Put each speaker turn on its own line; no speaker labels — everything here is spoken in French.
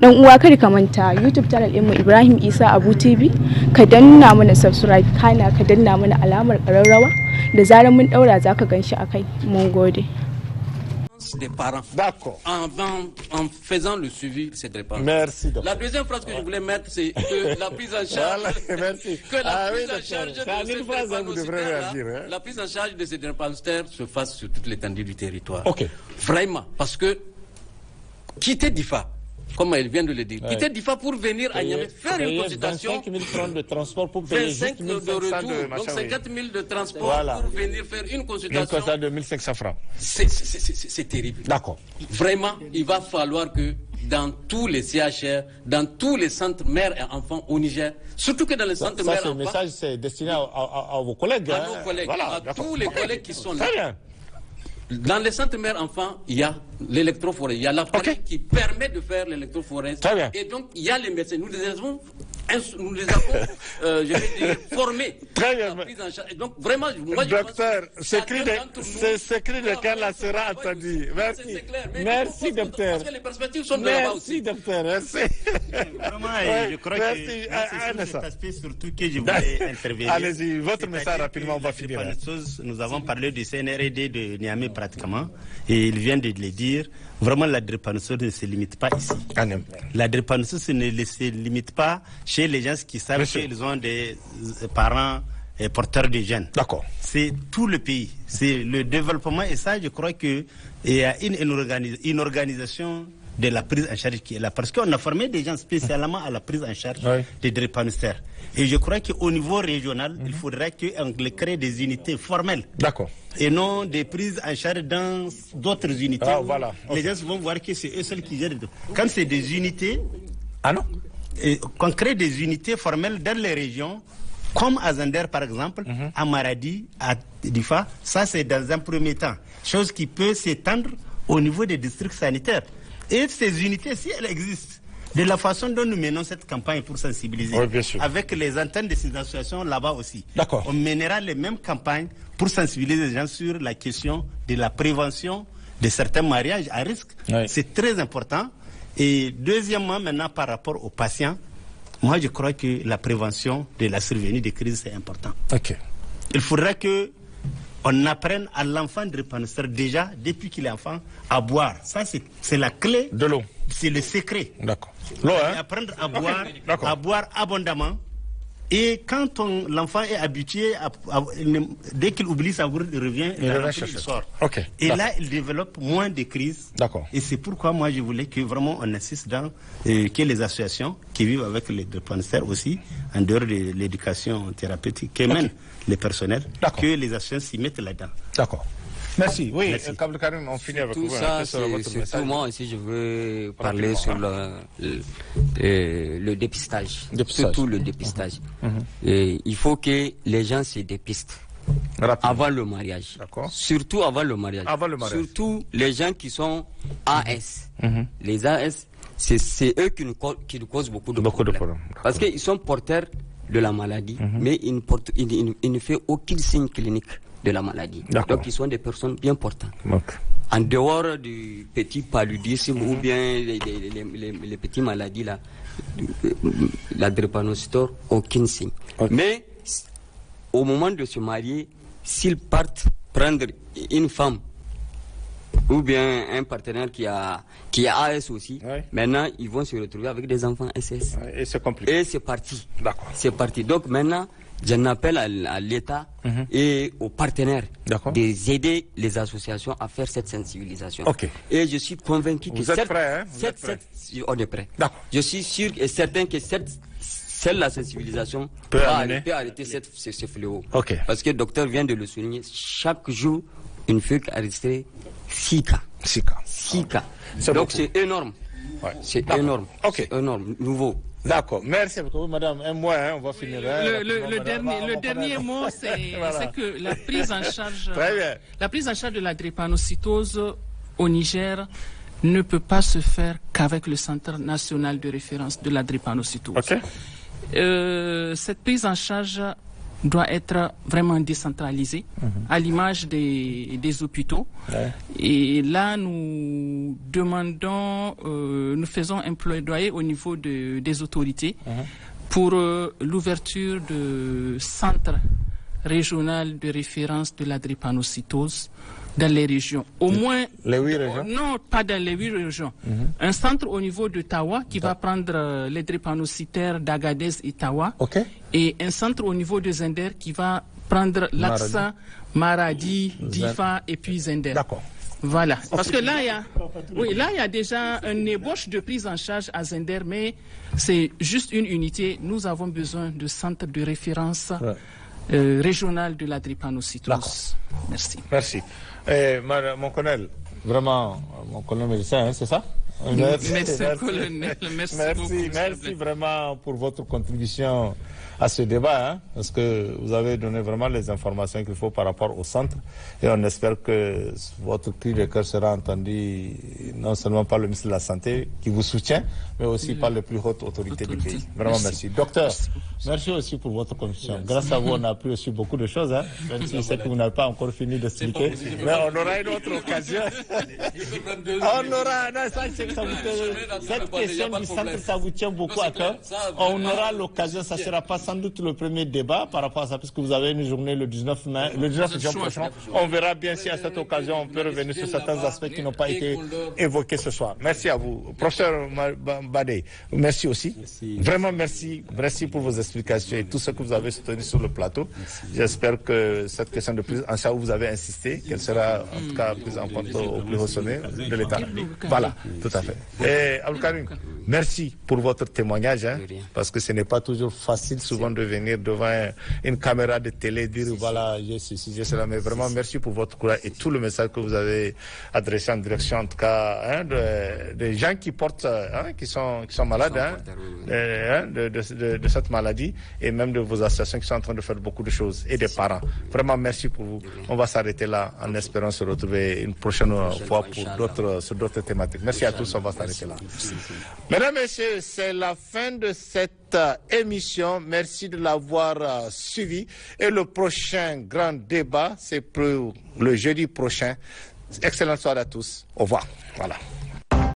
Dan uwa kada ka manta YouTube channel ɗinmu Ibrahim Isa Abu TV, ka danna mana subscribe, kana ka danna mana alamar ƙararrawa da zarar mun daura zaka ganshi akai. Mun gode.
Des parents.
D'accord.
En faisant le suivi de ces parents.
Merci. Docteur.
La deuxième phrase que je voulais mettre, c'est que la prise en charge.
Merci.
Que la prise en charge
la
prise en charge de ces drépanocytaires se fasse sur toute l'étendue du territoire.
Ok.
Vraiment, parce que quitter Difa, comme elle vient de le dire, quitter Difa pour venir à Niamey faire une consultation.
25 000 francs de transport pour payer
25 de retour, donc 50 000 de transport pour venir faire une consultation.
Une consultation de 1500 francs.
C'est terrible.
D'accord.
Vraiment, il va falloir que dans tous les CHR, dans tous les centres mères et enfants au Niger, surtout que dans les centres mères et enfants.
Ce message, c'est destiné à vos collègues.
À nos collègues,
voilà,
à tous les collègues qui sont là.
Très bien.
Dans les centres mères enfants, il y a l'électrophorèse, il y a l'appareil qui permet de faire l'électrophorèse.
Très bien.
Et donc, il y a les médecins. Nous les avons je vais dire, formés.
Très bien.
Et donc, vraiment, moi,
docteur, ce cri de cœur là sera entendu. Merci. Merci, docteur.
Parce que les perspectives sont de là-bas aussi.
Merci, docteur. Merci.
Vraiment, je crois que c'est cet aspect surtout que je voulais intervenir.
Allez-y, votre message rapidement, on va finir.
Nous avons parlé du CNRD de Niamey pratiquement, et il vient de le dire. Vraiment, la drépanocytose ne se limite pas ici. La drépanocytose ne se limite pas chez les gens qui savent qu'ils ont des parents porteurs de gènes.
D'accord.
C'est tout le pays. C'est le développement. Et ça, je crois qu'il y a une organisation de la prise en charge qui est là. Parce qu'on a formé des gens spécialement à la prise en charge des drépanocytaires. Et je crois qu'au niveau régional, il faudrait qu'on crée des unités formelles.
D'accord.
Et non des prises en charge dans d'autres unités.
Ah, voilà.
Les gens vont voir que c'est eux seuls qui gèrent. Quand c'est des unités...
Ah non,
qu'on crée des unités formelles dans les régions, comme à Zander par exemple, à Maradi, à Difa, ça c'est dans un premier temps. Chose qui peut s'étendre au niveau des districts sanitaires. Et ces unités, si elles existent, de la façon dont nous menons cette campagne pour sensibiliser, avec les antennes de ces associations là-bas aussi, on mènera les mêmes campagnes pour sensibiliser les gens sur la question de la prévention de certains mariages à risque. C'est très important. Et deuxièmement, maintenant, par rapport aux patients, moi je crois que la prévention de la survenue des crises, c'est important. Il faudrait que on apprenne à l'enfant drépanocytaire déjà, depuis qu'il est enfant, à boire. Ça, c'est la clé. De l'eau. C'est le secret.
D'accord. L'eau, hein?
Apprendre à boire abondamment. Et quand l'enfant est habitué, dès qu'il oublie sa gourde, il revient, il sort. Et là, il développe moins de crises. Et c'est pourquoi moi, je voulais que vraiment on insiste dans que les associations qui vivent avec les drépanocytaires aussi, en dehors de l'éducation thérapeutique, que mènent les personnels, que les associations s'y mettent là-dedans.
D'accord. Merci. Oui, Kabel Karim, on finit avec vous.
Tout ça, c'est moi aussi, je veux parler sur le dépistage. Surtout le dépistage. Et il faut que les gens se dépistent avant le mariage. Surtout avant le mariage. Surtout les gens qui sont AS. Les AS, c'est eux qui nous causent beaucoup de problèmes. Parce qu'ils sont porteurs de la maladie, mais ils ne font aucun signe clinique de la maladie. Donc ils sont des personnes bien portantes. En dehors du petit paludisme ou bien les petites maladies là, la drépanocytose, aucun signe. Mais au moment de se marier, s'ils partent prendre une femme ou bien un partenaire qui a AS aussi, maintenant ils vont se retrouver avec des enfants SS.
Et c'est compliqué.
Et c'est parti. C'est parti. Donc maintenant, j'en appelle à l'État et aux partenaires d'aider les associations à faire cette sensibilisation. Et je suis convaincu que
vous êtes prêts,
on est prêts. Je suis sûr et certain que la sensibilisation peut arrêter ce fléau. Parce que le docteur vient de le souligner, chaque jour, une fille a enregistré 6 cas. 6 cas. Donc c'est énorme. C'est énorme. C'est énorme, nouveau.
D'accord, merci beaucoup, madame. Un mois, on va finir.
Le dernier mot, c'est que la prise en charge de la drépanocytose au Niger ne peut pas se faire qu'avec le Centre national de référence de la drépanocytose. Cette prise en charge doit être vraiment décentralisé, à l'image des hôpitaux. Et là, nous demandons, nous faisons un plaidoyer au niveau des autorités pour l'ouverture de centres régionaux de référence de la drépanocytose dans les régions. Au moins...
Les 8 régions?
Non, pas dans les 8 régions. Un centre au niveau de Tawa qui va prendre les drépanocytaires d'Agadez et Tawa. Et un centre au niveau de Zender qui va prendre l'Aksa, Maradi, Difa et puis Zender.
D'accord.
Voilà. Parce que là, il y a déjà une ébauche de prise en charge à Zender, mais c'est juste une unité. Nous avons besoin de centres de référence régional de la drépanocytose. Merci.
Merci. Mon colonel, vraiment, mon colonel médecin, hein, c'est ça?
Merci, colonel.
Merci vraiment pour votre contribution à ce débat, hein, parce que vous avez donné vraiment les informations qu'il faut par rapport au centre, et on espère que votre cri de cœur sera entendu non seulement par le ministre de la Santé qui vous soutient, mais aussi par les plus hautes autorités du pays. Vraiment merci. Docteur, merci aussi pour votre contribution. Grâce à vous, on a appris aussi beaucoup de choses, hein, même si c'est que vous n'avez pas encore fini d'expliquer, mais on aura une autre occasion. On aura, non, ça, c'est que ça vous, cette question du centre, ça vous tient beaucoup à cœur. On aura l'occasion, ça sera pas sans doute le premier débat par rapport à ça, puisque vous avez une journée le 19 mai, le 19 juin prochain. On verra bien si à cette occasion on peut revenir sur certains aspects qui n'ont pas été évoqués ce soir. Merci à vous. Professeur Badé, merci aussi. Vraiment merci. Merci pour vos explications et tout ce que vous avez soutenu sur le plateau. J'espère que cette question de prise en charge, vous avez insisté, qu'elle sera en tout cas prise en compte au plus haut sommet de l'État. Voilà, tout à fait. Et Abdou Karim, merci pour votre témoignage, hein, parce que ce n'est pas toujours facile souvent de venir devant une caméra de télé dire voilà, j'ai ceci, j'ai cela, mais vraiment merci pour votre courage et tout le message que vous avez adressé en direction en tout cas des gens qui portent, qui sont malades de cette maladie, et même de vos associations qui sont en train de faire beaucoup de choses, et des parents. Vraiment merci pour vous. On va s'arrêter là en espérant se retrouver une prochaine fois sur d'autres thématiques. Merci à tous, on va s'arrêter là. Mesdames et messieurs, c'est la fin de cette émission. Merci de l'avoir suivi, et le prochain grand débat, c'est pour le jeudi prochain. Excellente soirée à tous. Au revoir. Voilà.